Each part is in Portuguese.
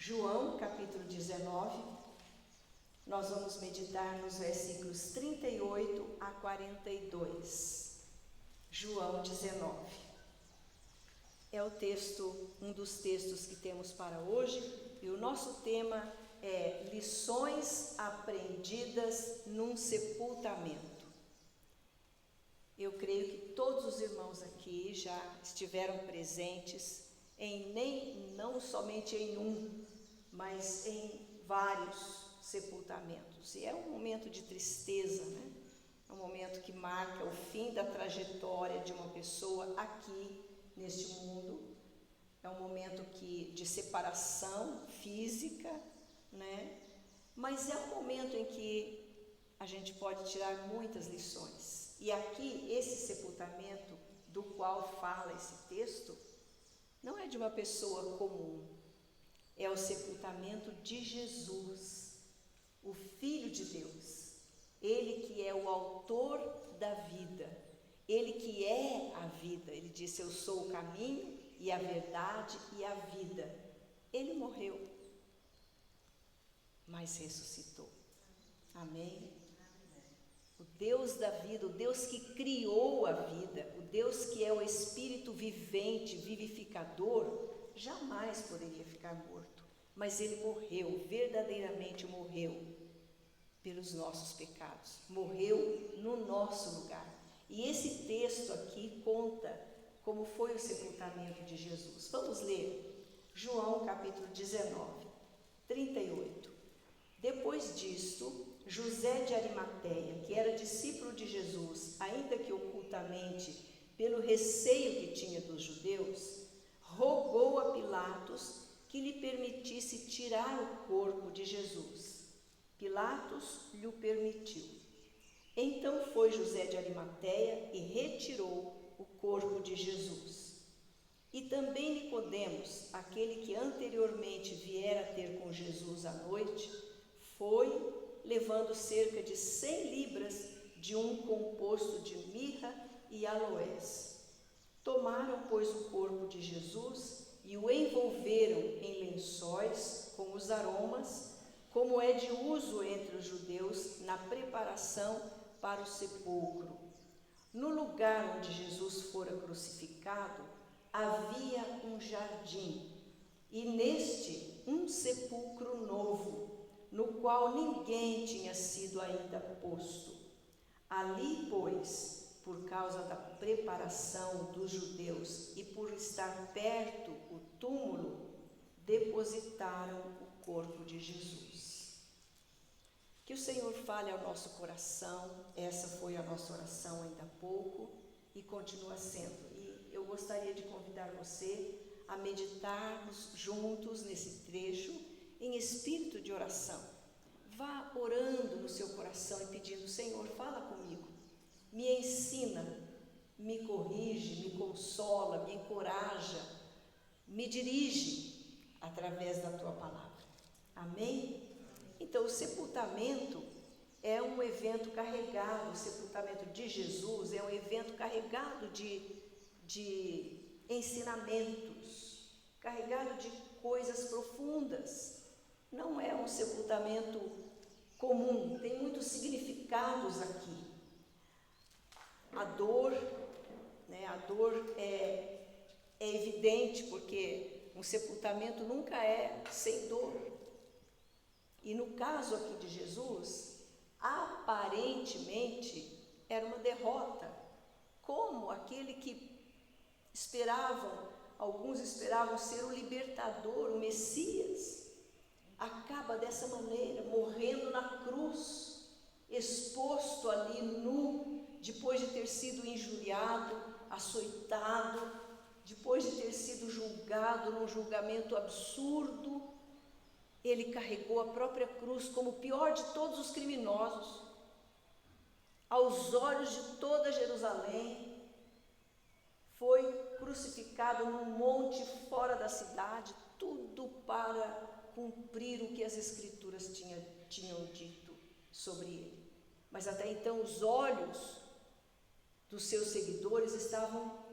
João, capítulo 19, nós vamos meditar nos versículos 38 a 42. João 19. É o texto, um dos textos que temos para hoje, e o nosso tema é lições aprendidas num sepultamento. Eu creio que todos os irmãos aqui já estiveram presentes não somente em um, mas em vários sepultamentos. E é um momento de tristeza, né? É um momento que marca o fim da trajetória de uma pessoa aqui neste mundo. É um momento de separação física, né? Mas é um momento em que a gente pode tirar muitas lições. E aqui, esse sepultamento do qual fala esse texto, não é de uma pessoa comum, é o sepultamento de Jesus, o Filho de Deus, Ele que é o autor da vida, Ele que é a vida. Ele disse: eu sou o caminho e a verdade e a vida. Ele morreu, mas ressuscitou. Amém? O Deus da vida, o Deus que criou a vida, o Deus que é o Espírito vivente, vivificador, jamais poderia ficar morto, mas Ele morreu, verdadeiramente morreu pelos nossos pecados, morreu no nosso lugar. E esse texto aqui conta como foi o sepultamento de Jesus. Vamos ler João capítulo 19, 38. Depois disto, José de Arimateia, que era discípulo de Jesus, ainda que ocultamente, pelo receio que tinha dos judeus, rogou a Pilatos que lhe permitisse tirar o corpo de Jesus. Pilatos lhe permitiu. Então foi José de Arimateia e retirou o corpo de Jesus. E também Nicodemos, aquele que anteriormente viera ter com Jesus à noite, foi, levando cerca de 100 libras de um composto de mirra e aloés. Tomaram, pois, o corpo de Jesus e o envolveram em lençóis com os aromas, como é de uso entre os judeus na preparação para o sepulcro. No lugar onde Jesus fora crucificado, havia um jardim, e neste um sepulcro novo, no qual ninguém tinha sido ainda posto. Ali, pois, por causa da preparação dos judeus e por estar perto o túmulo, depositaram o corpo de Jesus. Que o Senhor fale ao nosso coração. Essa foi a nossa oração ainda há pouco e continua sendo. E eu gostaria de convidar você a meditarmos juntos nesse trecho em espírito de oração. Vá orando no seu coração e pedindo: Senhor, fala comigo, me ensina, me corrige, me consola, me encoraja, me dirige através da tua palavra. Amém? Então, o sepultamento é um evento carregado, o sepultamento de Jesus é um evento carregado de ensinamentos, carregado de coisas profundas. Não é um sepultamento comum, tem muitos significados aqui. A dor, né, é evidente, porque um sepultamento nunca é sem dor. E no caso aqui de Jesus, aparentemente era uma derrota, como aquele que alguns esperavam ser o libertador, o Messias, acaba dessa maneira, morrendo na cruz, exposto ali nu, depois de ter sido injuriado, açoitado, depois de ter sido julgado num julgamento absurdo. Ele carregou a própria cruz como o pior de todos os criminosos, aos olhos de toda Jerusalém. Foi crucificado num monte fora da cidade, tudo para cumprir o que as Escrituras tinham dito sobre ele. Mas até então os olhos dos seus seguidores estavam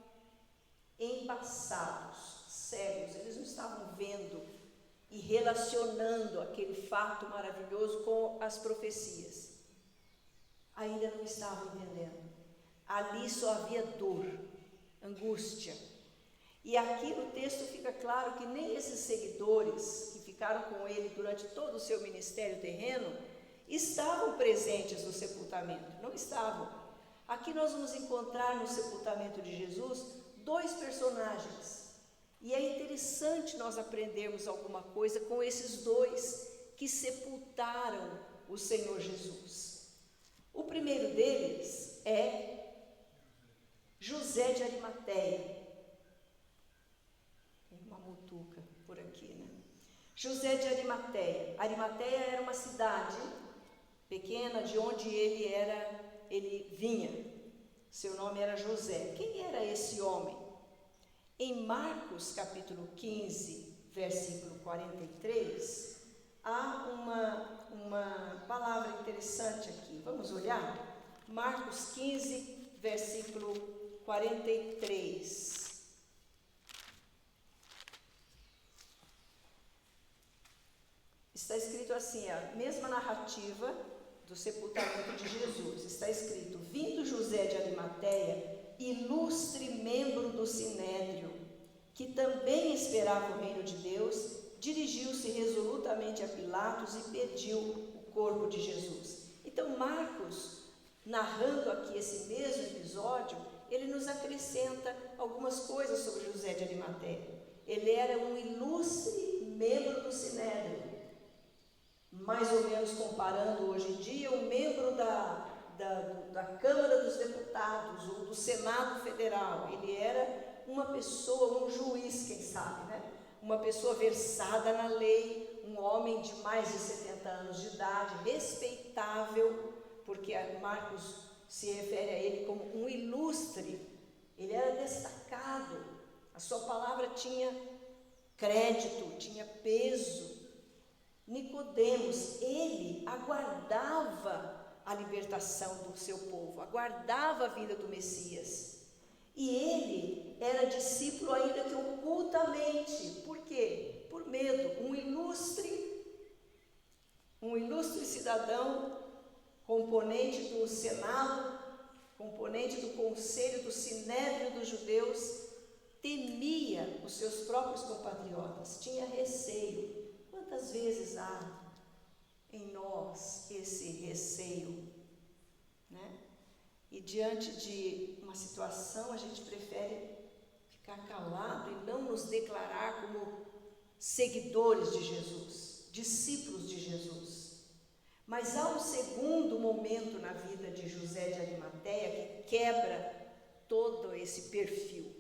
embaçados, cegos, eles não estavam vendo e relacionando aquele fato maravilhoso com as profecias. Ainda não estavam entendendo. Ali só havia dor, angústia. E aqui no texto fica claro que nem esses seguidores que ficaram com ele durante todo o seu ministério terreno estavam presentes no sepultamento, não estavam. Aqui nós vamos encontrar no sepultamento de Jesus 2 personagens. E é interessante nós aprendermos alguma coisa com esses 2 que sepultaram o Senhor Jesus. O primeiro deles é José de Arimateia. Tem uma mutuca por aqui, né? José de Arimateia. Arimateia era uma cidade pequena de onde ele vinha. Seu nome era José. Quem era esse homem? Em Marcos capítulo 15, versículo 43, há uma palavra interessante aqui. Vamos olhar? Marcos 15, versículo 43. Está escrito assim, a mesma narrativa do sepultamento de Jesus. Está escrito: vindo José de Arimateia, ilustre membro do Sinédrio, que também esperava o reino de Deus, dirigiu-se resolutamente a Pilatos e pediu o corpo de Jesus. Então Marcos, narrando aqui esse mesmo episódio, ele nos acrescenta algumas coisas sobre José de Arimateia. Ele era um ilustre membro do Sinédrio, mais ou menos comparando hoje em dia um membro da Câmara dos Deputados ou do Senado Federal. Ele era uma pessoa, um juiz, quem sabe, né? Uma pessoa versada na lei, um homem de mais de 70 anos de idade, respeitável, porque Marcos se refere a ele como um ilustre. Ele era destacado, a sua palavra tinha crédito, tinha peso. Nicodemos, ele aguardava a libertação do seu povo, aguardava a vinda do Messias. E ele era discípulo ainda que ocultamente. Por quê? Por medo. Um ilustre cidadão, componente do Senado, componente do Conselho do Sinédrio dos Judeus, temia os seus próprios compatriotas, tinha receio. Quantas vezes há em nós esse receio, né? E diante de uma situação a gente prefere ficar calado e não nos declarar como seguidores de Jesus, discípulos de Jesus. Mas há um segundo momento na vida de José de Arimateia que quebra todo esse perfil.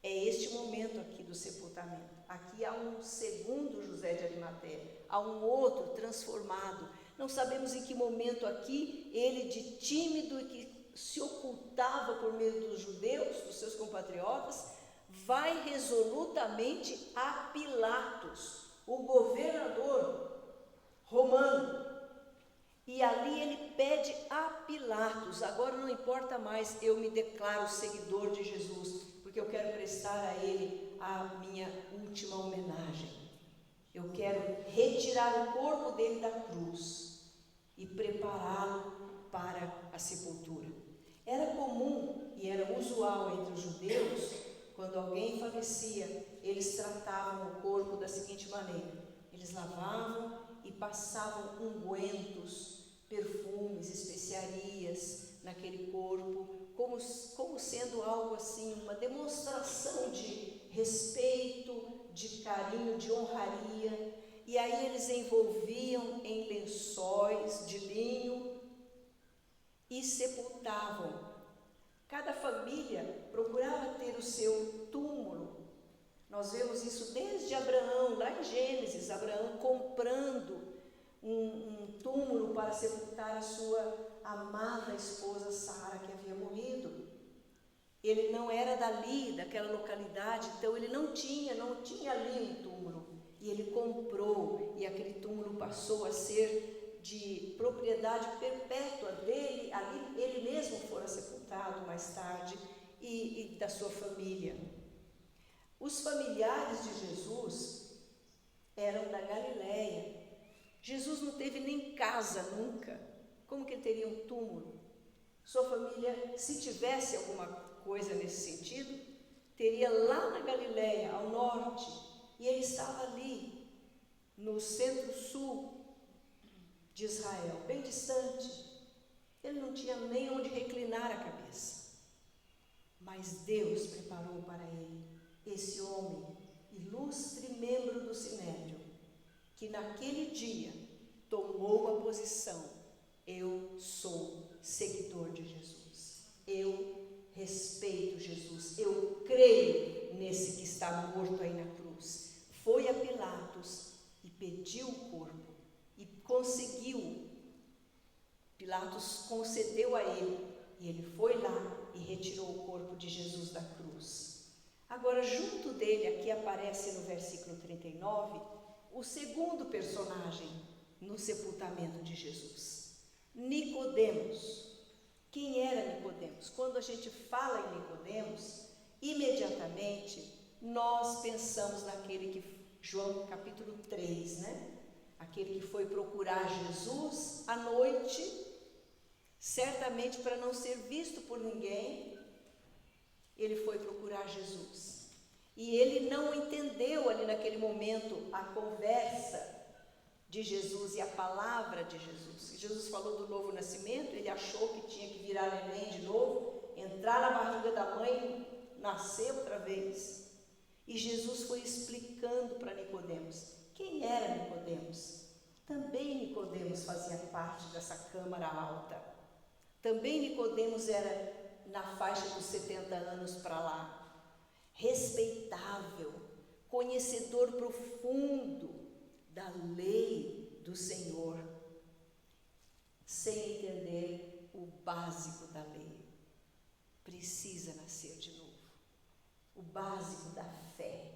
É este momento aqui do sepultamento. Aqui há um segundo José de Arimateia, há um outro transformado. Não sabemos em que momento aqui ele, de tímido e que se ocultava por meio dos judeus, dos seus compatriotas, vai resolutamente a Pilatos, o governador romano. E ali ele pede a Pilatos: agora não importa mais, eu me declaro seguidor de Jesus, porque eu quero prestar a ele a minha última homenagem. Eu quero retirar o corpo dele da cruz e prepará-lo para a sepultura. Era comum e era usual entre os judeus, quando alguém falecia, eles tratavam o corpo da seguinte maneira: eles lavavam e passavam ungüentos, perfumes, especiarias naquele corpo, como sendo algo assim, uma demonstração de respeito, de carinho, de honraria. E aí eles envolviam em lençóis de linho e sepultavam. Cada família procurava ter o seu túmulo. Nós vemos isso desde Abraão, lá em Gênesis, Abraão comprando um túmulo para sepultar a sua amada esposa Sara, que havia morrido. Ele não era dali, daquela localidade, então ele não tinha ali um túmulo. E ele comprou, e aquele túmulo passou a ser de propriedade perpétua dele. Ali ele mesmo fora sepultado mais tarde, e da sua família. Os familiares de Jesus casa nunca. Como que ele teria um túmulo? Sua família, se tivesse alguma coisa nesse sentido, teria lá na Galileia, ao norte, e ele estava ali, no centro-sul de Israel, bem distante. Ele não tinha nem onde reclinar a cabeça. Mas Deus preparou para ele esse homem, ilustre membro do Sinédrio, que naquele dia tomou a posição: eu sou seguidor de Jesus, eu respeito Jesus, eu creio nesse que está morto aí na cruz. Foi a Pilatos e pediu o corpo e conseguiu. Pilatos concedeu a ele e ele foi lá e retirou o corpo de Jesus da cruz. Agora, junto dele, aqui aparece no versículo 39, o segundo personagem no sepultamento de Jesus, Nicodemos. Quem era Nicodemos? Quando a gente fala em Nicodemos, imediatamente nós pensamos naquele que, João capítulo 3, né? Aquele que foi procurar Jesus à noite, certamente para não ser visto por ninguém, ele foi procurar Jesus. E ele não entendeu ali naquele momento a conversa de Jesus e a palavra de Jesus. Jesus falou do novo nascimento, ele achou que tinha que virar neném de novo, entrar na barriga da mãe, nascer outra vez. E Jesus foi explicando para Nicodemos. Quem era Nicodemos? Também Nicodemos fazia parte dessa câmara alta. Também Nicodemos era na faixa dos 70 anos para lá. Respeitável, conhecedor profundo da lei do Senhor, sem entender o básico da lei. Precisa nascer de novo. O básico da fé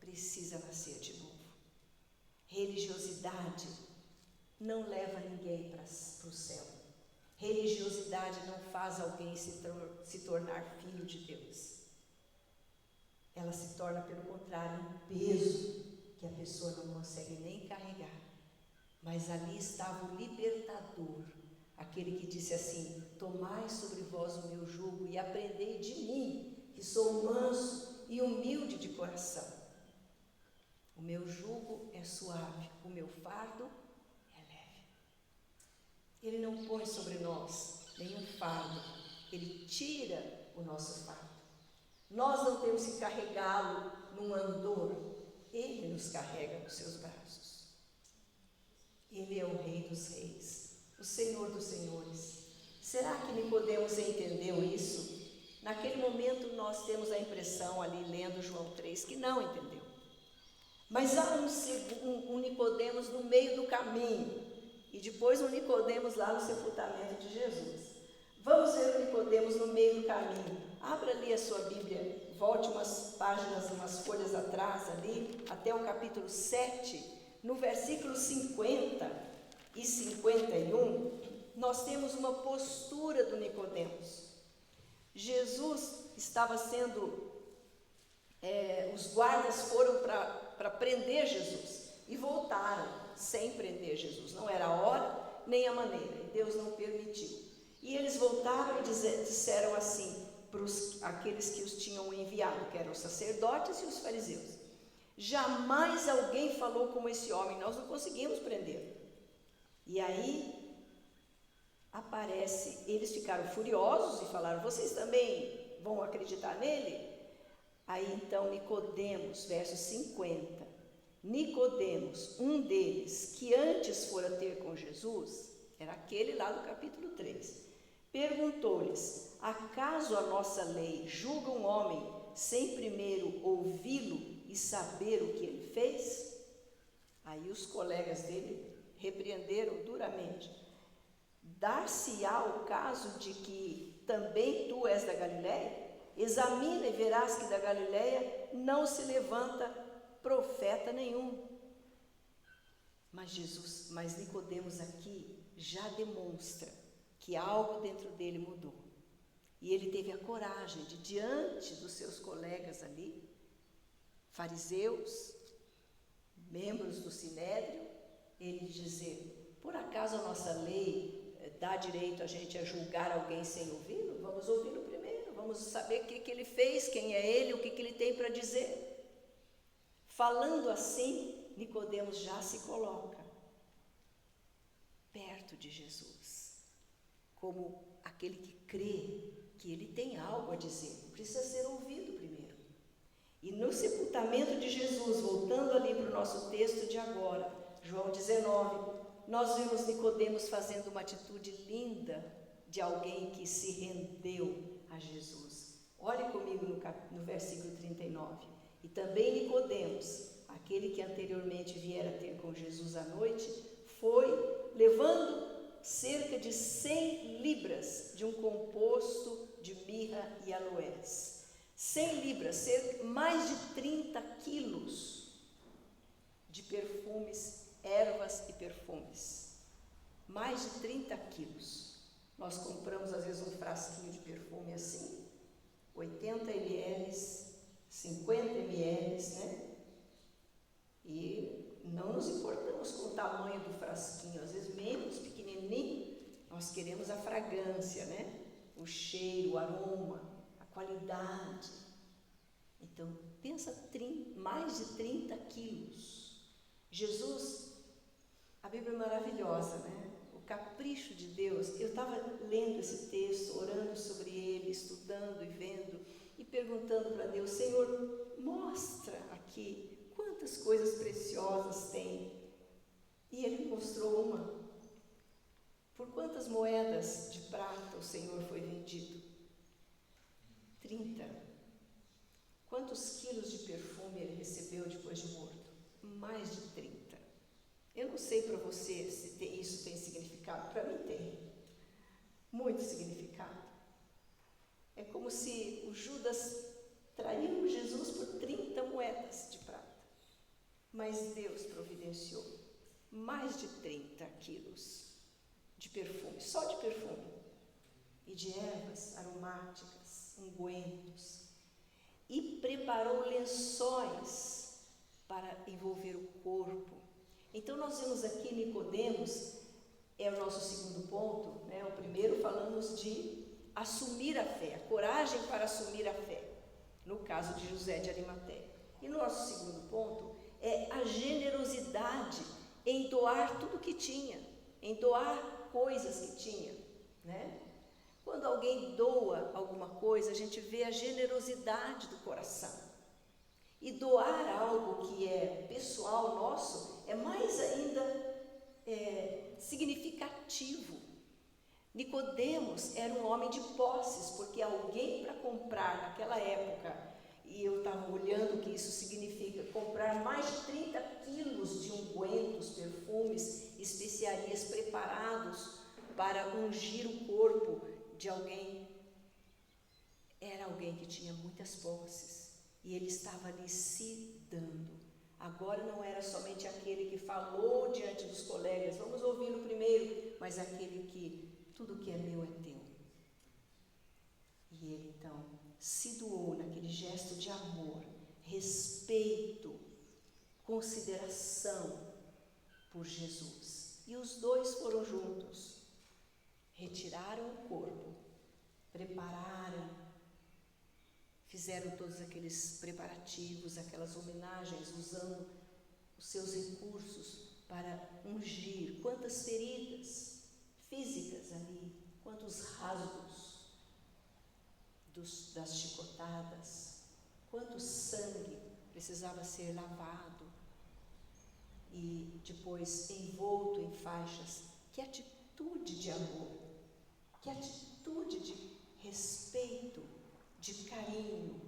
precisa nascer de novo. Religiosidade não leva ninguém para o céu. Religiosidade não faz alguém se tornar filho de Deus. Ela se torna, pelo contrário, um peso que a pessoa não consegue nem carregar. Mas ali estava o libertador, aquele que disse assim: tomai sobre vós o meu jugo e aprendei de mim, que sou manso e humilde de coração. O meu jugo é suave, o meu fardo é leve. Ele não põe sobre nós nenhum fardo, ele tira o nosso fardo. Nós não temos que carregá-lo num andor, ele nos carrega nos seus braços. Ele é o Rei dos Reis, o Senhor dos Senhores. Será que Nicodemos entendeu isso? Naquele momento nós temos a impressão ali, lendo João 3, que não entendeu. Mas há um Nicodemos no meio do caminho, e depois um Nicodemos lá no sepultamento de Jesus. Vamos ver o Nicodemos no meio do caminho. Abra ali a sua Bíblia, volte umas páginas, umas folhas atrás ali, até o capítulo 7, no versículo 50 e 51, nós temos uma postura do Nicodemos. Jesus estava sendo, os guardas foram para prender Jesus e voltaram sem prender Jesus. Não era a hora nem a maneira, e Deus não permitiu. E eles voltaram e disseram assim para aqueles que os tinham enviado, que eram os sacerdotes e os fariseus: jamais alguém falou como esse homem, nós não conseguimos prender. E aí aparece, eles ficaram furiosos e falaram: vocês também vão acreditar nele? Aí então Nicodemos, verso 50, Nicodemos, um deles que antes fora ter com Jesus, era aquele lá do capítulo 3, perguntou-lhes: acaso a nossa lei julga um homem sem primeiro ouvi-lo e saber o que ele fez? Aí os colegas dele repreenderam duramente: dar-se-á o caso de que também tu és da Galileia? Examina e verás que da Galileia não se levanta profeta nenhum. Mas Nicodemos aqui já demonstra que algo dentro dele mudou. E ele teve a coragem de, diante dos seus colegas ali, fariseus, membros do Sinédrio, ele dizer: Por acaso a nossa lei dá direito a gente a julgar alguém sem ouvi-lo? Vamos ouvi-lo primeiro, vamos saber o que ele fez, quem é ele, o que ele tem para dizer. Falando assim, Nicodemos já se coloca perto de Jesus, como aquele que crê que ele tem algo a dizer, precisa ser ouvido primeiro. E no sepultamento de Jesus, voltando ali para o nosso texto de agora, João 19, nós vemos Nicodemos fazendo uma atitude linda de alguém que se rendeu a Jesus. Olhe comigo no versículo 39. E também Nicodemos, aquele que anteriormente viera ter com Jesus à noite, foi levando cerca de 100 libras de um composto de mirra e aloés. 100 libras, mais de 30 quilos de perfumes, ervas e perfumes. Mais de 30 quilos. Nós compramos às vezes um frasquinho de perfume assim, 80 ml, 50 ml, né? E não nos importamos com o tamanho do frasquinho, às vezes menos pequenininho, nós queremos a fragrância, né? O cheiro, o aroma, a qualidade. Então, pensa, mais de 30 quilos. Jesus, a Bíblia é maravilhosa, né? O capricho de Deus. Eu estava lendo esse texto, orando sobre ele, estudando e vendo, e perguntando para Deus, Senhor, mostra aqui quantas coisas preciosas tem. E ele mostrou uma. Por quantas moedas de prata o Senhor foi vendido? 30. Quantos quilos de perfume ele recebeu depois de morto? Mais de 30. Eu não sei para você se isso tem significado. Para mim tem. Muito significado. É como se o Judas traiu Jesus por 30 moedas de prata. Mas Deus providenciou mais de 30 quilos de perfume, só de perfume, e de ervas aromáticas, ungüentos, e preparou lençóis para envolver o corpo. Então nós vemos aqui Nicodemos, é o nosso segundo ponto, né? O primeiro falamos de assumir a fé, a coragem para assumir a fé, no caso de José de Arimateia. E no nosso segundo ponto é a generosidade em doar tudo que tinha, em doar coisas que tinha, né? Quando alguém doa alguma coisa, a gente vê a generosidade do coração. E doar algo que é pessoal nosso é mais ainda significativo. Nicodemos era um homem de posses, porque alguém para comprar naquela época, e eu estava olhando o que isso significa, comprar mais de 30 quilos de ungüentos, perfumes, especiarias preparados para ungir o corpo de alguém, era alguém que tinha muitas posses, e ele estava ali se dando. Agora não era somente aquele que falou diante dos colegas, vamos ouvi-lo primeiro, mas aquele que tudo que é meu é teu. E ele então se doou naquele gesto de amor, respeito, consideração por Jesus. E os dois foram juntos, retiraram o corpo, prepararam, fizeram todos aqueles preparativos, aquelas homenagens, usando os seus recursos para ungir. Quantas feridas físicas ali, quantos rasgos das chicotadas, quanto sangue precisava ser lavado e depois envolto em faixas. Que atitude de amor, que atitude de respeito, de carinho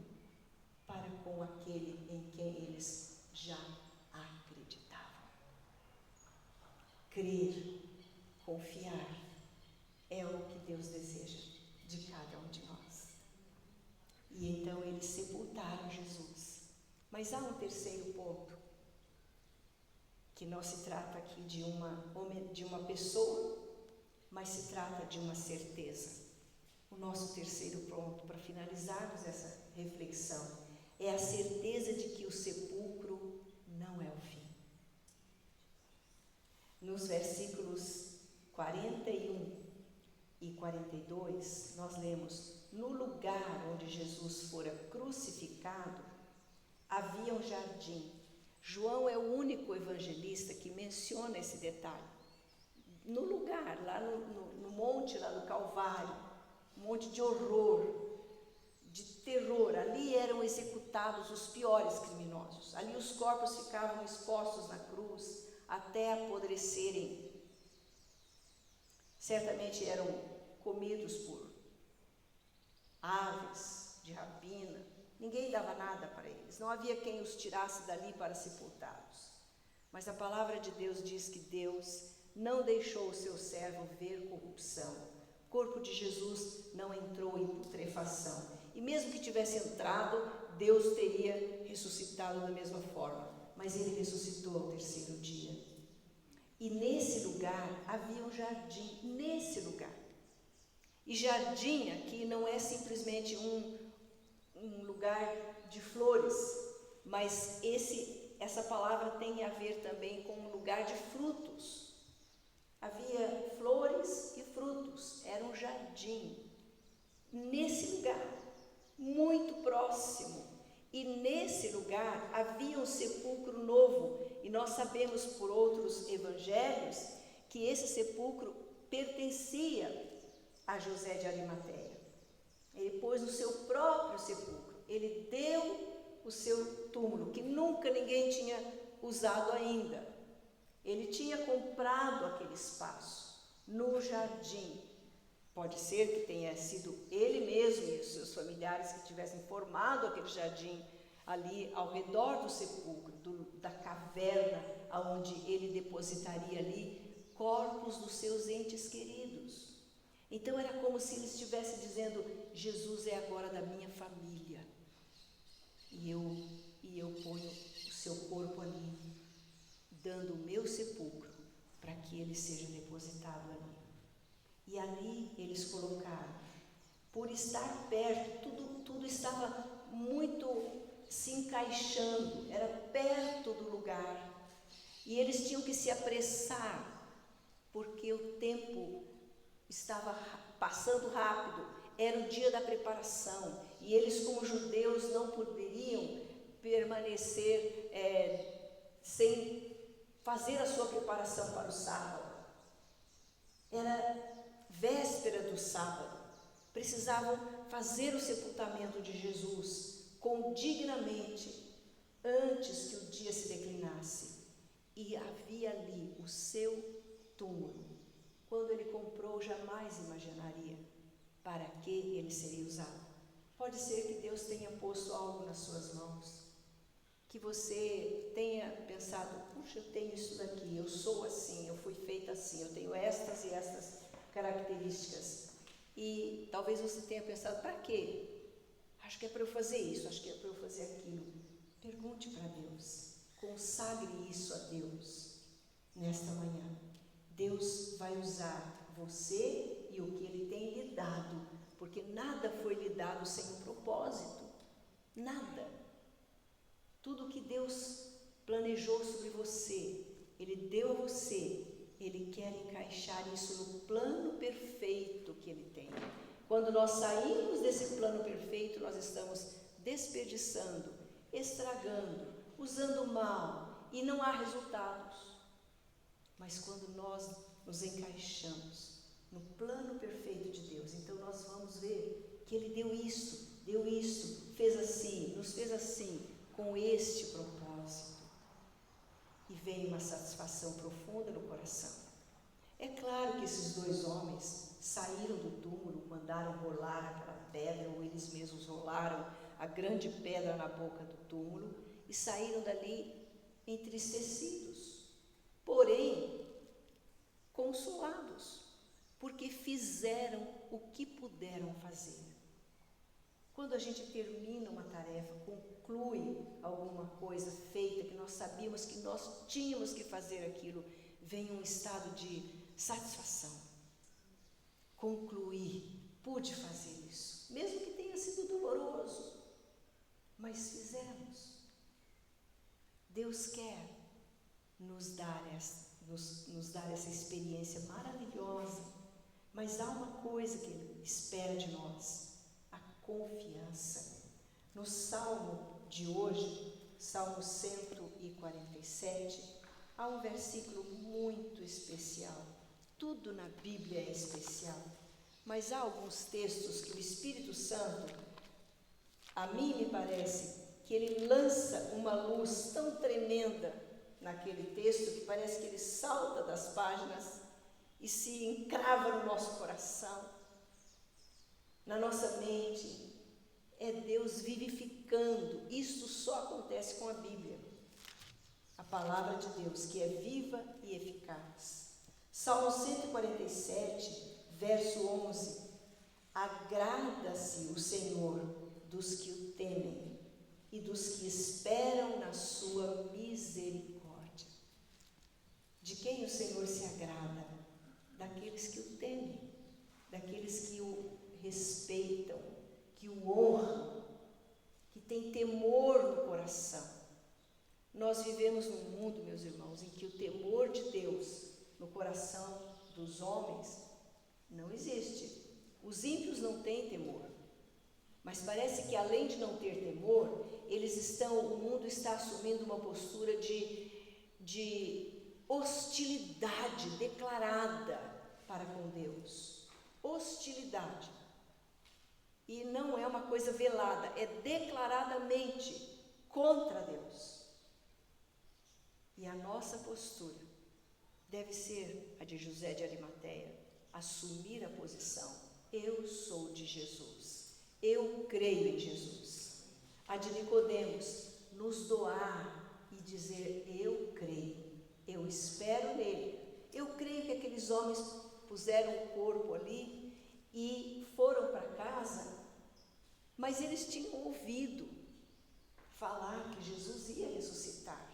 para com aquele em quem eles já acreditavam. Crer, confiar, é o que Deus deseja de cada um de nós. E então eles sepultaram Jesus. Mas há um terceiro ponto, que não se trata aqui de uma pessoa, mas se trata de uma certeza. O nosso terceiro ponto, para finalizarmos essa reflexão, é a certeza de que o sepulcro não é o fim. nos versículos 41 e 42, nós lemos: no lugar onde Jesus fora crucificado, havia um jardim. João é o único evangelista que menciona esse detalhe. No lugar, lá no monte, lá do Calvário, um monte de horror, de terror, ali eram executados os piores criminosos. Ali os corpos ficavam expostos na cruz até apodrecerem. Certamente eram comidos por aves de rapina. Ninguém dava nada para eles. Não havia quem os tirasse dali para sepultá-los. Mas a palavra de Deus diz que Deus não deixou o seu servo ver corrupção. O corpo de Jesus não entrou em putrefação. E mesmo que tivesse entrado, Deus teria ressuscitado da mesma forma. Mas ele ressuscitou ao terceiro dia. E nesse lugar havia um jardim, nesse lugar. E jardim aqui não é simplesmente um lugar de flores, mas essa palavra tem a ver também com um lugar de frutos. Havia flores e frutos, era um jardim. Nesse lugar, muito próximo, e nesse lugar havia um sepulcro novo, e nós sabemos por outros evangelhos que esse sepulcro pertencia a José de Arimateia. Ele pôs no seu próprio sepulcro, ele deu o seu túmulo, que nunca ninguém tinha usado ainda. Ele tinha comprado aquele espaço no jardim. Pode ser que tenha sido ele mesmo e os seus familiares que tivessem formado aquele jardim ali ao redor do sepulcro, da caverna, onde ele depositaria ali corpos dos seus entes queridos. Então era como se ele estivesse dizendo: Jesus é agora da minha família, e eu ponho o seu corpo ali, dando o meu sepulcro para que ele seja depositado ali. E ali eles colocaram, por estar perto, tudo estava muito se encaixando, era perto do lugar, e eles tinham que se apressar, porque o tempo estava passando rápido, era o dia da preparação, e eles, como judeus, não poderiam permanecer sem fazer a sua preparação para o sábado. Era véspera do sábado, precisavam fazer o sepultamento de Jesus condignamente, antes que o dia se declinasse, e havia ali o seu túmulo. Quando ele comprou, jamais imaginaria para que ele seria usado. Pode ser que Deus tenha posto algo nas suas mãos, que você tenha pensado: puxa, eu tenho isso daqui, eu sou assim, eu fui feita assim, eu tenho estas e estas características. E talvez você tenha pensado: para quê? Acho que é para eu fazer isso, acho que é para eu fazer aquilo. Pergunte para Deus, consagre isso a Deus nesta manhã. Deus vai usar você e o que Ele tem lhe dado, porque nada foi lhe dado sem um propósito, nada. Tudo que Deus planejou sobre você, Ele deu a você, Ele quer encaixar isso no plano perfeito que Ele tem. Quando nós saímos desse plano perfeito, nós estamos desperdiçando, estragando, usando mal, e não há resultados. Mas quando nós nos encaixamos no plano perfeito de Deus, então nós vamos ver que Ele deu isto, fez assim, nos fez assim, com este propósito. E vem uma satisfação profunda no coração. É claro que esses dois homens saíram do túmulo, mandaram rolar aquela pedra, ou eles mesmos rolaram a grande pedra na boca do túmulo e saíram dali entristecidos, porém consolados, porque fizeram o que puderam fazer. Quando a gente termina uma tarefa, conclui alguma coisa feita, que nós sabíamos que nós tínhamos que fazer aquilo, vem um estado de satisfação. Concluí, pude fazer isso, mesmo que tenha sido doloroso, mas fizemos. Deus quer nos dar nos dar essa experiência maravilhosa. Mas há uma coisa que Ele espera de nós: a confiança. No Salmo de hoje, Salmo 147, há um versículo muito especial. Tudo na Bíblia é especial, mas há alguns textos que o Espírito Santo, a mim me parece, que ele lança uma luz tão tremenda naquele texto, que parece que ele salta das páginas e se encrava no nosso coração, na nossa mente. É Deus vivificando. Isso só acontece com a Bíblia, a palavra de Deus, que é viva e eficaz. Salmo 147, verso 11: agrada-se o Senhor dos que o temem e dos que esperam na sua misericórdia. De quem o Senhor se agrada? Daqueles que o temem, daqueles que o respeitam, que o honram, que tem temor no coração. Nós vivemos num mundo, meus irmãos, em que o temor de Deus no coração dos homens não existe. Os ímpios não têm temor, mas parece que além de não ter temor, o mundo está assumindo uma postura de hostilidade declarada para com Deus. Hostilidade. E não é uma coisa velada, é declaradamente contra Deus. E a nossa postura deve ser a de José de Arimateia, assumir a posição: eu sou de Jesus, eu creio em Jesus. A de Nicodemos, nos doar e dizer: eu creio, eu espero nele. Eu creio que aqueles homens puseram o corpo ali e foram para casa, mas eles tinham ouvido falar que Jesus ia ressuscitar.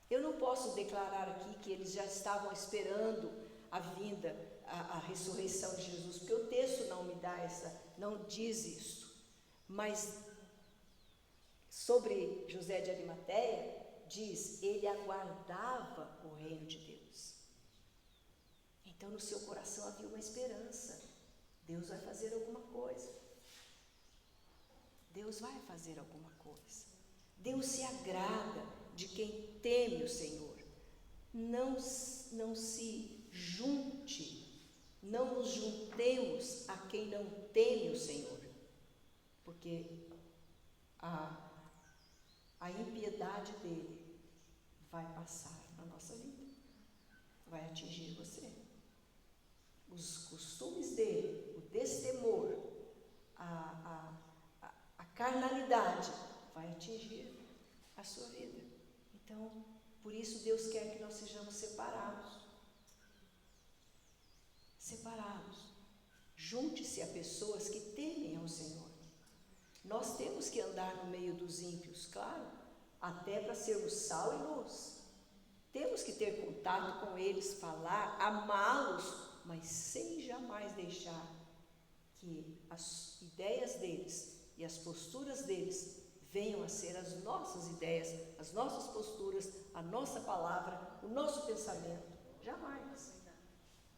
Eu não posso declarar aqui que eles já estavam esperando a vinda, a ressurreição de Jesus, porque o texto não diz isso. Mas sobre José de Arimateia, diz: ele aguardava o reino de Deus. Então no seu coração havia uma esperança: Deus vai fazer alguma coisa. Deus vai fazer alguma coisa. Deus se agrada de quem teme o Senhor. Não se junte, não nos juntemos a quem não teme o Senhor, porque a impiedade dele vai passar na nossa vida, vai atingir você. Os costumes dele, o destemor, a carnalidade vai atingir a sua vida. Então, por isso Deus quer que nós sejamos separados. Separados. Junte-se a pessoas que temem ao Senhor. Nós temos que andar no meio dos ímpios, claro, até para sermos sal e luz. Temos que ter contato com eles, falar, amá-los, mas sem jamais deixar que as ideias deles e as posturas deles venham a ser as nossas ideias, as nossas posturas, a nossa palavra, o nosso pensamento. Jamais.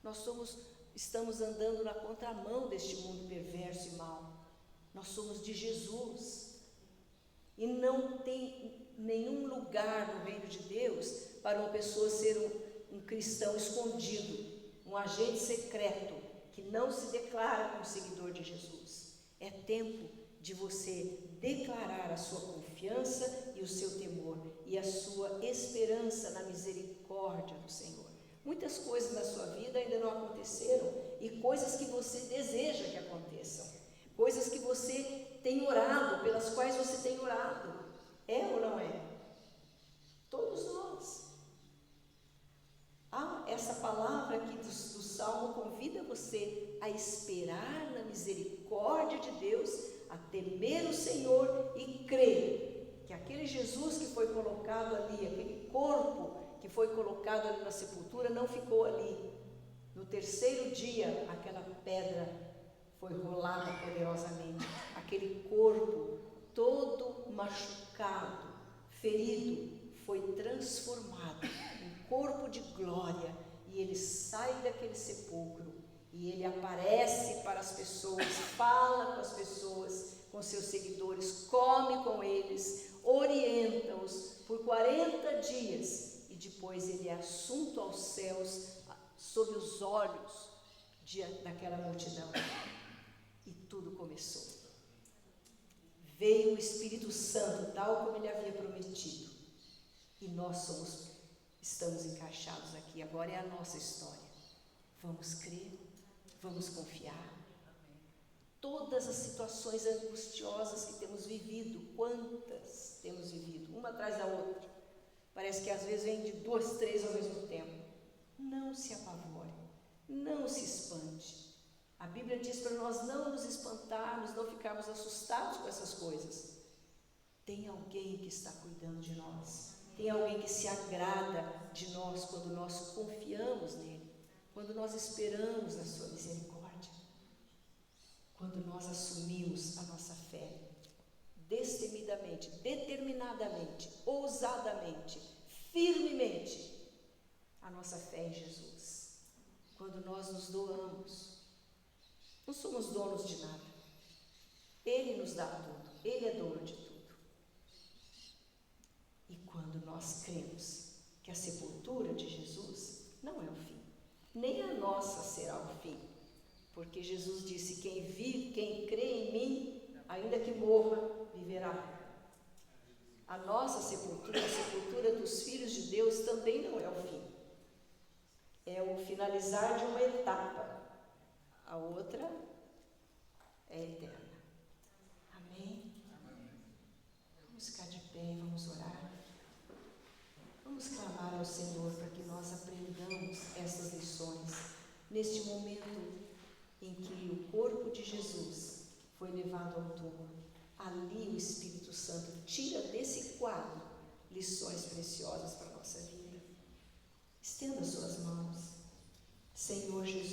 Nós estamos andando na contramão deste mundo perverso e mau. Nós somos de Jesus. E não tem nenhum lugar no reino de Deus para uma pessoa ser um cristão escondido, um agente secreto, que não se declara como seguidor de Jesus. É tempo de você declarar a sua confiança e o seu temor e a sua esperança na misericórdia do Senhor. Muitas coisas na sua vida ainda não aconteceram, e coisas que você deseja que aconteçam, coisas que você tem orado, pelas quais você tem orado. É ou não é? Todos nós. Essa palavra aqui do Salmo convida você a esperar na misericórdia de Deus, a temer o Senhor e crer que aquele Jesus que foi colocado ali, aquele corpo que foi colocado ali na sepultura, não ficou ali. No terceiro dia, aquela pedra foi rolada poderosamente. Aquele corpo todo machucado, ferido, foi transformado em corpo de glória, e ele sai daquele sepulcro, e ele aparece para as pessoas, fala com as pessoas, com seus seguidores, come com eles, orienta-os por 40 dias, e depois ele é assunto aos céus, sob os olhos daquela multidão. E tudo começou. Veio o Espírito Santo, tal como ele havia prometido, e nós estamos encaixados aqui. Agora é a nossa história. Vamos crer, vamos confiar. Todas as situações angustiosas que temos vivido, quantas temos vivido, uma atrás da outra, parece que às vezes vem de 2, 3 ao mesmo tempo. Não se apavore, não se espante. A Bíblia diz para nós não nos espantarmos, não ficarmos assustados com essas coisas. Tem alguém que está cuidando de nós, tem alguém que se agrada de nós quando nós confiamos nele, quando nós esperamos na sua misericórdia, quando nós assumimos a nossa fé destemidamente, determinadamente, ousadamente, firmemente, a nossa fé em Jesus. Quando nós nos doamos, não somos donos de nada. Ele nos dá tudo, ele é dono de tudo. E quando nós cremos que a sepultura de Jesus não é o fim, nem a nossa será o fim, porque Jesus disse: quem vive, quem crê em mim, ainda que morra, viverá. A nossa sepultura, a sepultura dos filhos de Deus, também não é o fim. É o finalizar de uma etapa. A outra é eterna. Amém? Vamos ficar de pé e vamos orar. Vamos clamar ao Senhor para que nós aprendamos essas lições neste momento em que o corpo de Jesus foi levado ao túmulo. Ali o Espírito Santo tira desse quadro lições preciosas para a nossa vida. Estenda suas mãos. Senhor Jesus.